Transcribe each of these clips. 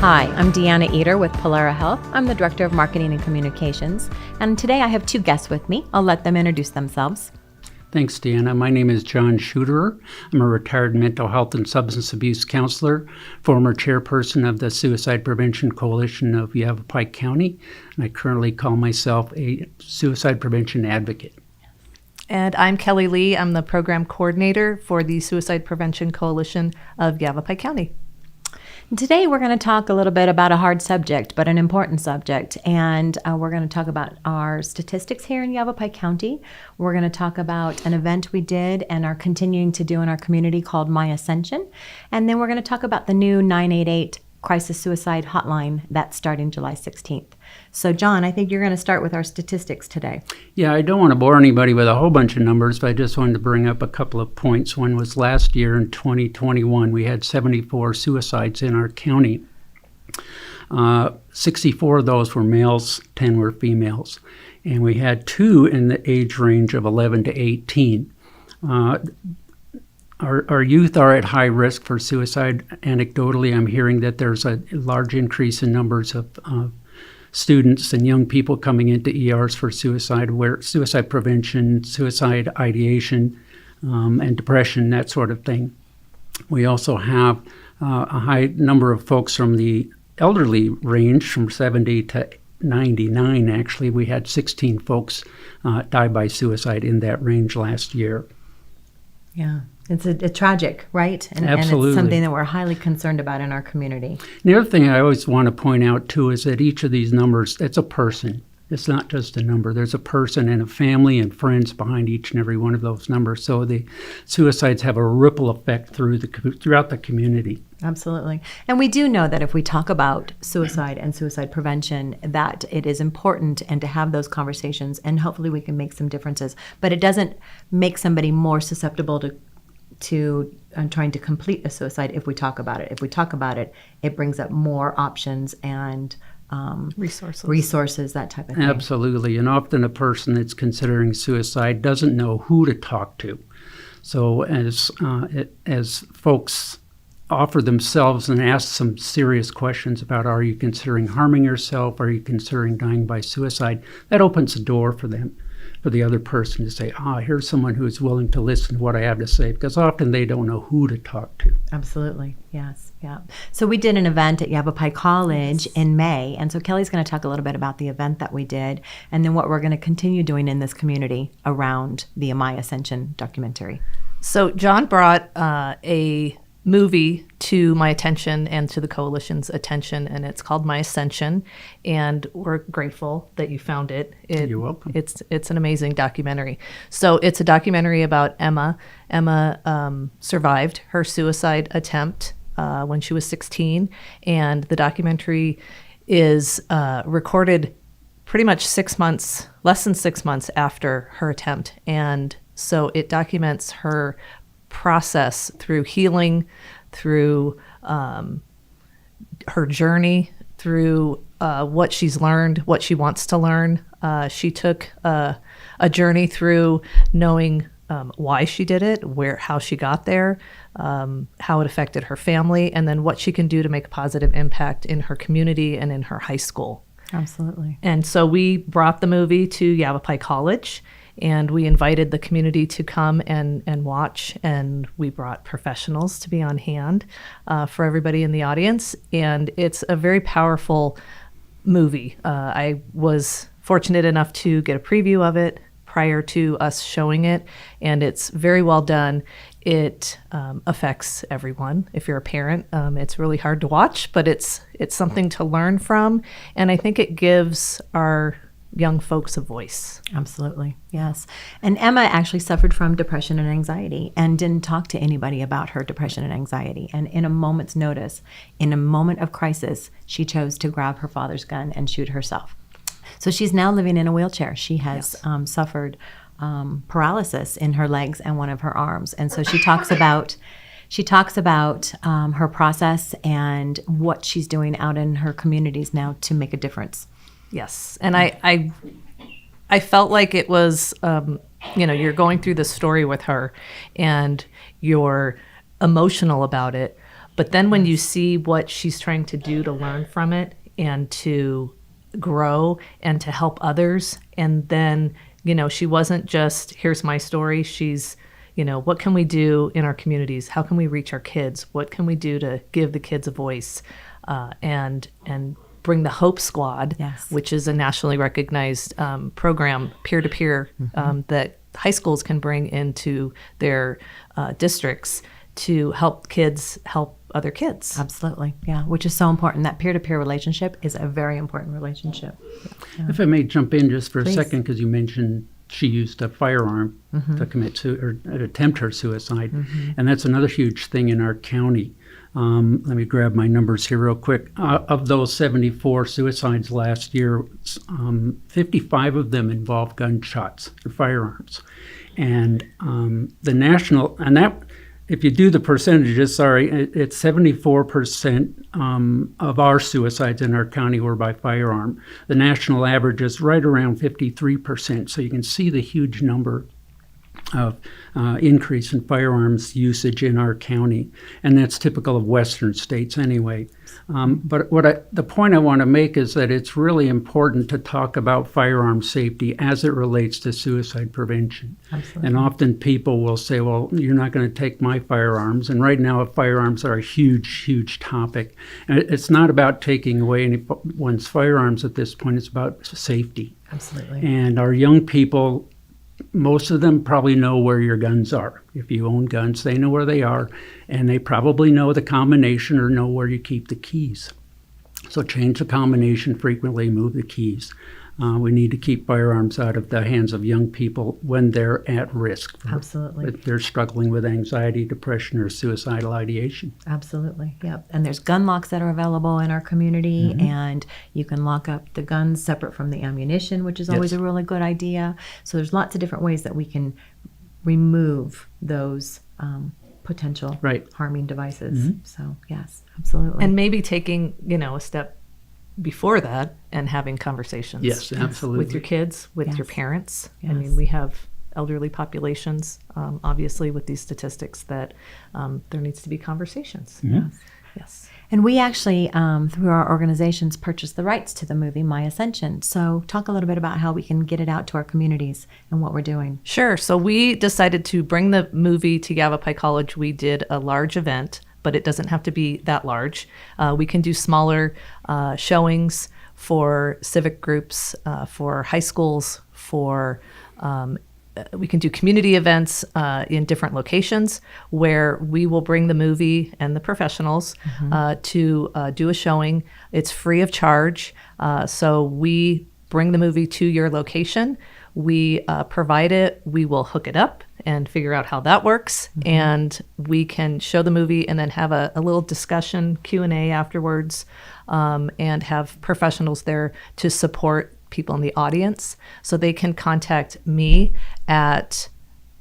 Hi, I'm Deanna Eder with Polara Health. I'm the Director of Marketing and Communications, and today I have two guests with me. I'll let them introduce themselves. Thanks, Deanna. My name is John Schuderer. I'm a retired mental health and substance abuse counselor, former chairperson of the Suicide Prevention Coalition of Yavapai County, and I currently call myself a suicide prevention advocate. And I'm Kelly Lee. I'm the program coordinator for the Suicide Prevention Coalition of Yavapai County. Today we're going to talk a little bit about a hard subject, but an important subject, and we're going to talk about our statistics here in Yavapai County. We're going to talk about an event we did and are continuing to do in our community called My Ascension, and then we're going to talk about the new 988 crisis suicide hotline that's starting July 16th. So John, I think you're going to start with our statistics today. Yeah, I don't want to bore anybody with a whole bunch of numbers, but I just wanted to bring up a couple of points. One was last year in 2021, we had 74 suicides in our county. 64 of those were males, 10 were females. And we had 2 in the age range of 11 to 18. Our youth are at high risk for suicide. Anecdotally, I'm hearing that there's a large increase in numbers of students and young people coming into ERs for suicide, where suicide prevention, suicide ideation, and depression, that sort of thing. We also have a high number of folks from the elderly range, from 70 to 99. Actually, we had 16 folks die by suicide in that range last year. Yeah. It's a tragic, right? Absolutely. And it's something that we're highly concerned about in our community. The other thing I always want to point out, too, is that each of these numbers, it's a person. It's not just a number. There's a person and a family and friends behind each and every one of those numbers. So the suicides have a ripple effect throughout the community. Absolutely. And we do know that if we talk about suicide and suicide prevention, that it is important and to have those conversations, and hopefully we can make some differences. But it doesn't make somebody more susceptible to trying to complete a suicide if we talk about it. If we talk about it, it brings up more options and resources, that type of thing. Absolutely. And often a person that's considering suicide doesn't know who to talk to. So as folks offer themselves and ask some serious questions about, are you considering harming yourself? Are you considering dying by suicide? That opens the door for them, for the other person to say, here's someone who's willing to listen to what I have to say, because often they don't know who to talk to. Absolutely. Yes. Yeah. So we did an event at Yavapai College in May, and so Kelly's going to talk a little bit about the event that we did and then what we're going to continue doing in this community around the My Ascension documentary. So John brought a movie to my attention and to the coalition's attention, and it's called My Ascension, and we're grateful that you found it. You're welcome. It's an amazing documentary. So it's a documentary about Emma. Emma survived her suicide attempt when she was 16, and the documentary is recorded pretty much less than 6 months after her attempt, and so it documents her process through healing, through her journey, through what she's learned, what she wants to learn. She took a journey through knowing why she did it, how she got there, how it affected her family, and then what she can do to make a positive impact in her community and in her high school. Absolutely. And so we brought the movie to Yavapai College, and we invited the community to come and watch, and we brought professionals to be on hand for everybody in the audience. And it's a very powerful movie. I was fortunate enough to get a preview of it prior to us showing it, and it's very well done. It affects everyone. If you're a parent, it's really hard to watch, but it's something to learn from, and I think it gives our young folks a voice. Absolutely, yes. And Emma actually suffered from depression and anxiety and didn't talk to anybody about her depression and anxiety. And in a moment's notice, in a moment of crisis, she chose to grab her father's gun and shoot herself. So she's now living in a wheelchair. She has suffered paralysis in her legs and one of her arms. And so she talks about her process and what she's doing out in her communities now to make a difference. Yes, and I felt like it was, you're going through this story with her, and you're emotional about it, But then when you see what she's trying to do to learn from it and to grow and to help others, and then, she wasn't just, here's my story. She's, what can we do in our communities? How can we reach our kids? What can we do to give the kids a voice? And bring the Hope Squad, Yes. which is a nationally recognized program, peer-to-peer, that high schools can bring into their districts to help kids help other kids. Absolutely. Yeah, which is so important. That peer-to-peer relationship is a very important relationship. If I may jump in just for Please. a second, because you mentioned she used a firearm to commit or attempt her suicide, and that's another huge thing in our county. Let me grab my numbers here real quick. Of those 74 suicides last year, 55 of them involved gunshots or firearms. And the national, and that, if you do the percentages, it's 74% of our suicides in our county were by firearm. The national average is right around 53%. So you can see the huge number of increase in firearms usage in our county, and that's typical of Western states anyway. But the point I want to make is that it's really important to talk about firearm safety as it relates to suicide prevention. Absolutely. And often people will say, well, you're not going to take my firearms. And right now, firearms are a huge, huge topic. And it's not about taking away anyone's firearms at this point. It's about safety. Absolutely. And our young people, most of them probably know where your guns are. If you own guns, they know where they are, and they probably know the combination or know where you keep the keys. So change the combination frequently, move the keys. We need to keep firearms out of the hands of young people when they're at risk. Absolutely. If they're struggling with anxiety, depression, or suicidal ideation. Absolutely. Yep. And there's gun locks that are available in our community, and you can lock up the guns separate from the ammunition, which is always Yes. a really good idea. So there's lots of different ways that we can remove those potential Right. harming devices. So yes, absolutely. And maybe taking, a step before that and having conversations. Yes, absolutely. With your kids, with your Yes. parents. I Yes. mean, we have elderly populations, obviously, with these statistics that there needs to be conversations. Yes. And we actually, through our organizations, purchased the rights to the movie My Ascension. So talk a little bit about how we can get it out to our communities and what we're doing. Sure. So we decided to bring the movie to Yavapai College. We did a large event, but it doesn't have to be that large. We can do smaller showings for civic groups, for high schools, for we can do community events in different locations where we will bring the movie and the professionals to do a showing. It's free of charge. So we bring the movie to your location. We provide it. We will hook it up and figure out how that works. And we can show the movie and then have a little discussion, Q&A afterwards, and have professionals there to support people in the audience. So they can contact me at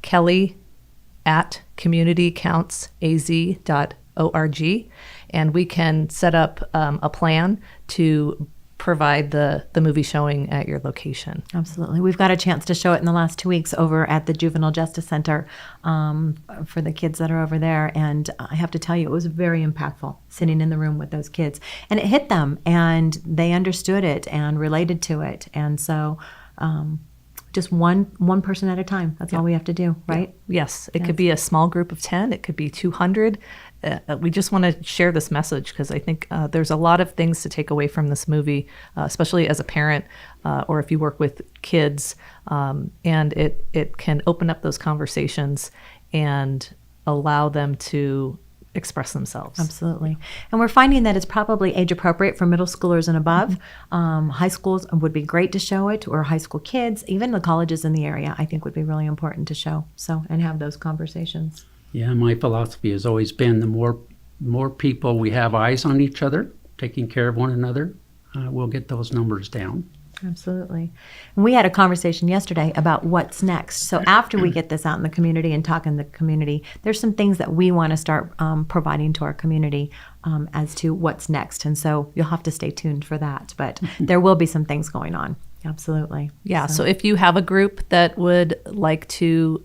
kelly@communitycountsaz.org, and we can set up a plan to provide the movie showing at your location. Absolutely. We've got a chance to show it in the last 2 weeks over at the Juvenile Justice Center for the kids that are over there. And I have to tell you, it was very impactful sitting in the room with those kids. And it hit them, and they understood it and related to it. And so just one person at a time. That's all we have to do, right? Yes. It could be a small group of 10. It could be 200. We just want to share this message because I think there's a lot of things to take away from this movie, especially as a parent or if you work with kids. And it can open up those conversations and allow them to express themselves. Absolutely. And we're finding that it's probably age appropriate for middle schoolers and above. High schools would be great to show it, or high school kids, even the colleges in the area, I think would be really important to show. So, and have those conversations. Yeah, my philosophy has always been the more people we have eyes on each other, taking care of one another, we'll get those numbers down. Absolutely. And we had a conversation yesterday about what's next. So after we get this out in the community and talk in the community, there's some things that we want to start providing to our community as to what's next. And so you'll have to stay tuned for that. But there will be some things going on. Absolutely. Yeah. So if you have a group that would like to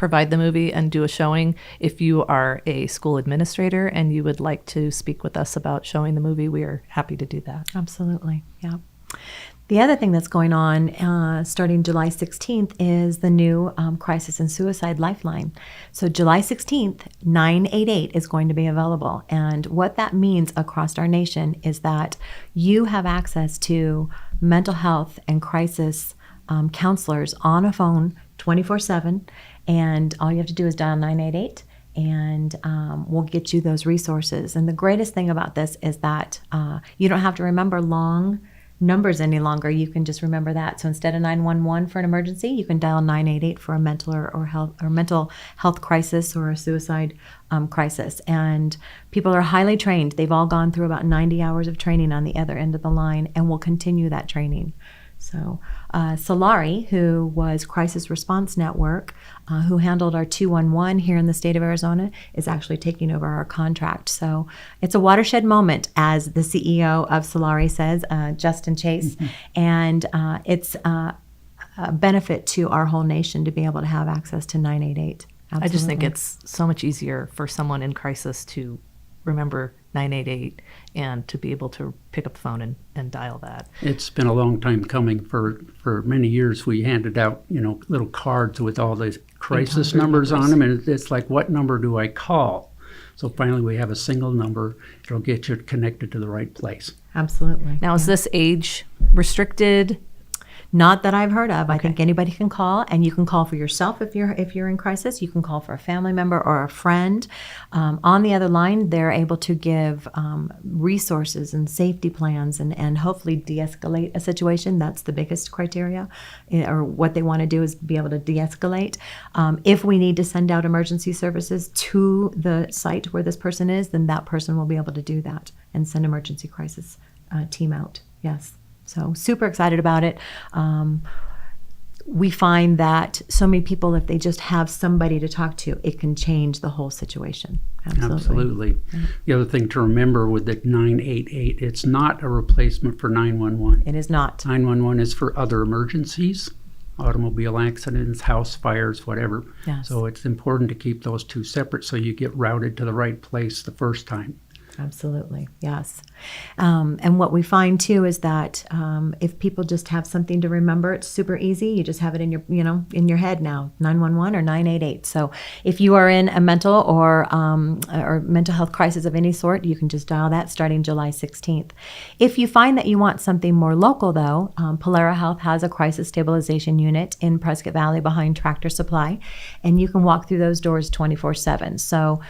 provide the movie and do a showing. If you are a school administrator and you would like to speak with us about showing the movie, we are happy to do that. Absolutely. Yeah. The other thing that's going on starting July 16th is the new Crisis and Suicide Lifeline. So July 16th, 988 is going to be available. And what that means across our nation is that you have access to mental health and crisis counselors on a phone 24/7. And all you have to do is dial 988. And we'll get you those resources. And the greatest thing about this is that you don't have to remember long numbers any longer. You can just remember that. So instead of 911 for an emergency, you can dial 988 for a mental mental health crisis or a suicide crisis. And people are highly trained. They've all gone through about 90 hours of training on the other end of the line, and will continue that training. So Solari, who was Crisis Response Network, who handled our 211 here in the state of Arizona, is actually taking over our contract. So it's a watershed moment, as the CEO of Solari says, Justin Chase, and it's a benefit to our whole nation to be able to have access to 988. Absolutely. I just think it's so much easier for someone in crisis to remember 988 and to be able to pick up the phone and dial that. It's been a long time coming. For many years, we handed out, little cards with all the crisis numbers on them, and it's like, what number do I call? So finally, we have a single number. It'll get you connected to the right place. Absolutely. Now, is this age restricted? Not that I've heard of. I think anybody can call, and you can call for yourself if you're in crisis. You can call for a family member or a friend. On the other line, they're able to give resources and safety plans and hopefully de-escalate a situation. That's the biggest criteria, or what they want to do is be able to de-escalate. If we need to send out emergency services to the site where this person is, then that person will be able to do that and send emergency crisis team out. Yes. So super excited about it. We find that so many people, if they just have somebody to talk to, it can change the whole situation. Absolutely. The other thing to remember with the 988, it's not a replacement for 911. It is not. 911 is for other emergencies, automobile accidents, house fires, whatever. Yes. So it's important to keep those two separate so you get routed to the right place the first time. Absolutely, yes. And what we find too is that if people just have something to remember, it's super easy. You just have it in your, in your head now, 911 or 988. So if you are in a mental or mental health crisis of any sort, you can just dial that starting July 16th. If you find that you want something more local, though, Polara Health has a crisis stabilization unit in Prescott Valley behind Tractor Supply, and you can walk through those doors 24/7. So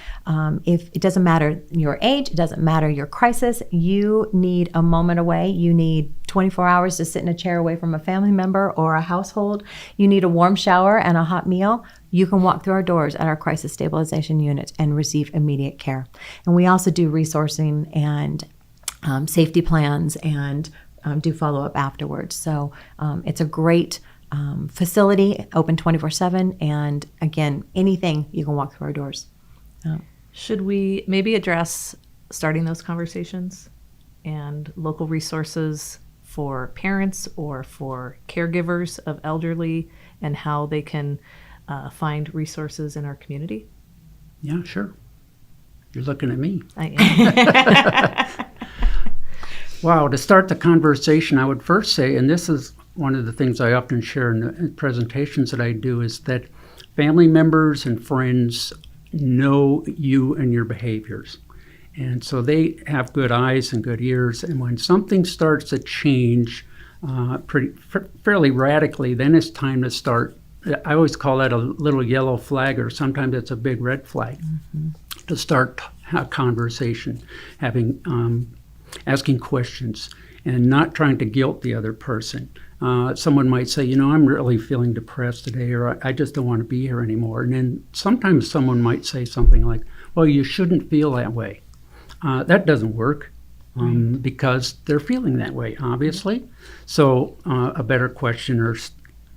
if it doesn't matter your age, it doesn't matter your crisis, you need a moment away, you need 24 hours to sit in a chair away from a family member or a household, you need a warm shower and a hot meal, you can walk through our doors at our crisis stabilization unit and receive immediate care. And we also do resourcing and safety plans and do follow-up afterwards. So it's a great facility, open 24/7, and again, anything, you can walk through our doors. Should we maybe address starting those conversations and local resources for parents or for caregivers of elderly and how they can find resources in our community? Yeah, sure. You're looking at me. I am. Wow, to start the conversation, I would first say, and this is one of the things I often share in the presentations that I do, is that family members and friends know you and your behaviors. And so they have good eyes and good ears. And when something starts to change fairly radically, then it's time to start. I always call that a little yellow flag, or sometimes it's a big red flag, to start a conversation, asking questions and not trying to guilt the other person. Someone might say, I'm really feeling depressed today, or I just don't want to be here anymore. And then sometimes someone might say something like, well, you shouldn't feel that way. That doesn't work because they're feeling that way, obviously. So a better question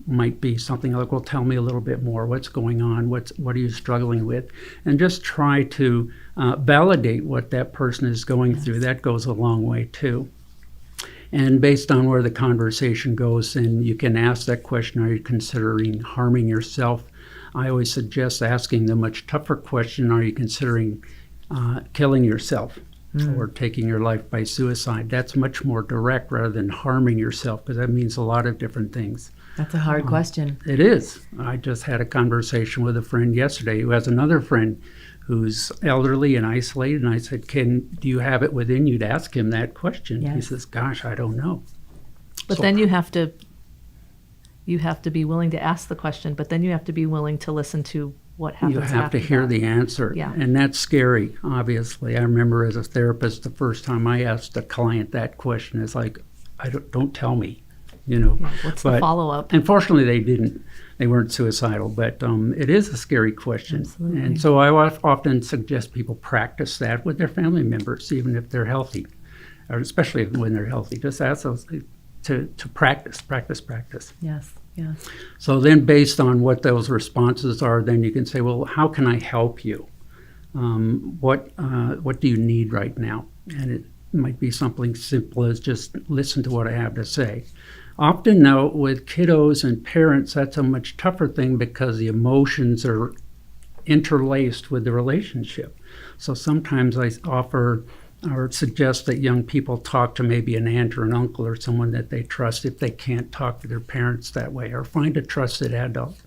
might be something like, well, tell me a little bit more. What's going on? What are you struggling with? And just try to validate what that person is going through. That goes a long way, too. And based on where the conversation goes, then you can ask that question, are you considering harming yourself? I always suggest asking the much tougher question, are you considering killing yourself or taking your life by suicide? That's much more direct rather than harming yourself, because that means a lot of different things. That's a hard question. It is. I just had a conversation with a friend yesterday who has another friend who's elderly and isolated, and I said, do you have it within you to ask him that question? Yes. He says, gosh, I don't know. But then you have to be willing to ask the question, but then you have to be willing to listen to what happens You have after to hear that. the answer. Yeah. And that's scary, obviously. I remember as a therapist, the first time I asked a client that question, it's like, don't tell me, Yeah, what's the follow-up? Unfortunately, they didn't. They weren't suicidal, but it is a scary question. Absolutely. And so I often suggest people practice that with their family members, even if they're healthy, or especially when they're healthy. Just ask those to practice. Yes, yes. So then based on what those responses are, then you can say, well, how can I help you? What do you need right now? And it might be something simple as just listen to what I have to say. Often now with kiddos and parents, that's a much tougher thing because the emotions are interlaced with the relationship. So sometimes I offer or suggest that young people talk to maybe an aunt or an uncle or someone that they trust if they can't talk to their parents that way, or find a trusted adult.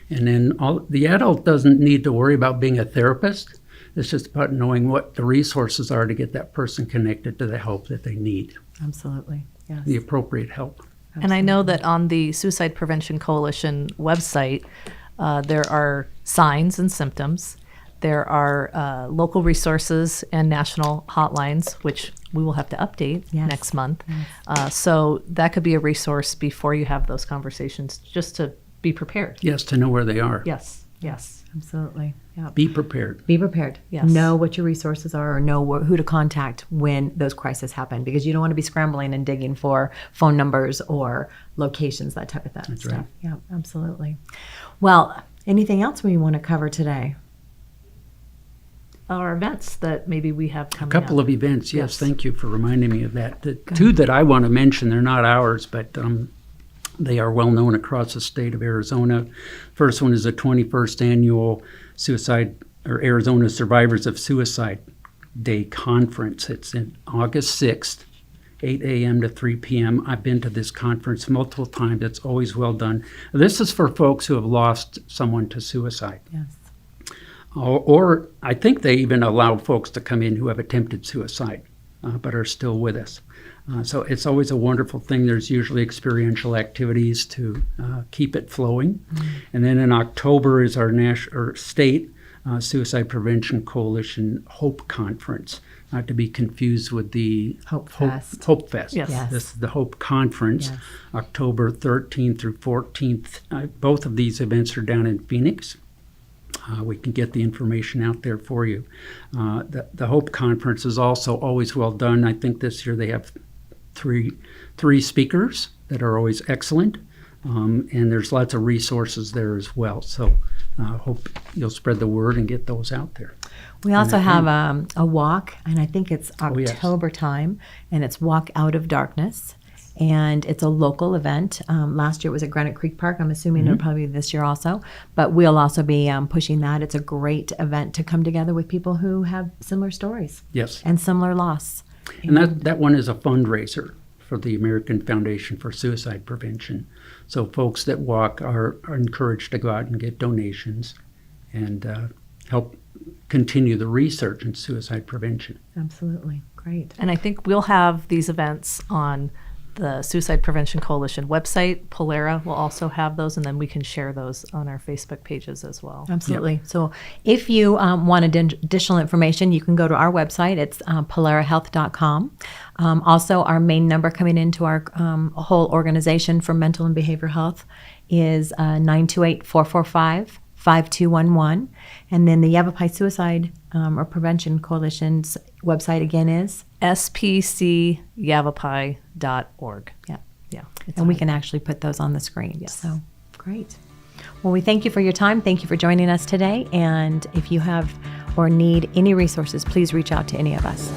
And then the adult doesn't need to worry about being a therapist. It's just about knowing what the resources are to get that person connected to the help that they need, Absolutely. Yes. the appropriate help. And I know that on the Suicide Prevention Coalition website, there are signs and symptoms. There are local resources and national hotlines, which we will have to update Yes. next month. So that could be a resource before you have those conversations, just to be prepared. Yes, to know where they are. Yes, yes. Absolutely. Yeah. Be prepared. Be prepared. Yes. Know what your resources are, or know who to contact when those crises happen, because you don't want to be scrambling and digging for phone numbers or locations, that type of stuff. That's right. Yeah, absolutely. Well, anything else we want to cover today? Our events that maybe we have A coming couple up. of events, yes. Yes. Thank you for reminding me of that. The two that I want to mention, they're not ours, but they are well known across the state of Arizona. First one is the 21st annual Arizona Survivors of Suicide Day Conference. It's in August 6th, 8 a.m. to 3 p.m. I've been to this conference multiple times. It's always well done. This is for folks who have lost someone to suicide. Yes. Or I think they even allow folks to come in who have attempted suicide but are still with us. So it's always a wonderful thing. There's usually experiential activities to keep it flowing. Mm-hmm. And then in October is our state Suicide Prevention Coalition Hope Conference, not to be confused with the Hope Fest. Hope Fest. Yes. Yes. This is the Hope Conference, Yes. October 13th through 14th. Both of these events are down in Phoenix. We can get the information out there for you. The Hope Conference is also always well done. I think this year they have three speakers that are always excellent, and there's lots of resources there as well. So hope you'll spread the word and get those out there. We also have a walk, and I think it's yes. October time, and it's Walk Out of Darkness. And it's a local event. Last year it was at Granite Creek Park. I'm assuming it'll probably be this year also. But we'll also be pushing that. It's a great event to come together with people who have similar stories Yes. and similar loss. And that one is a fundraiser for the American Foundation for Suicide Prevention. So folks that walk are encouraged to go out and get donations and help continue the research in suicide prevention. Absolutely. Great. And I think we'll have these events on the Suicide Prevention Coalition website. Polara will also have those, and then we can share those on our Facebook pages as well. Absolutely. So if you want additional information, you can go to our website. It's polarahealth.com. Also, our main number coming into our whole organization for mental and behavioral health is 928-445-5211. And then the Yavapai Suicide or Prevention Coalition's website again is? spcyavapai.org. Yeah. Yeah. And we can actually put those on the screen. Yes. So great. Well, we thank you for your time. Thank you for joining us today. And if you have or need any resources, please reach out to any of us.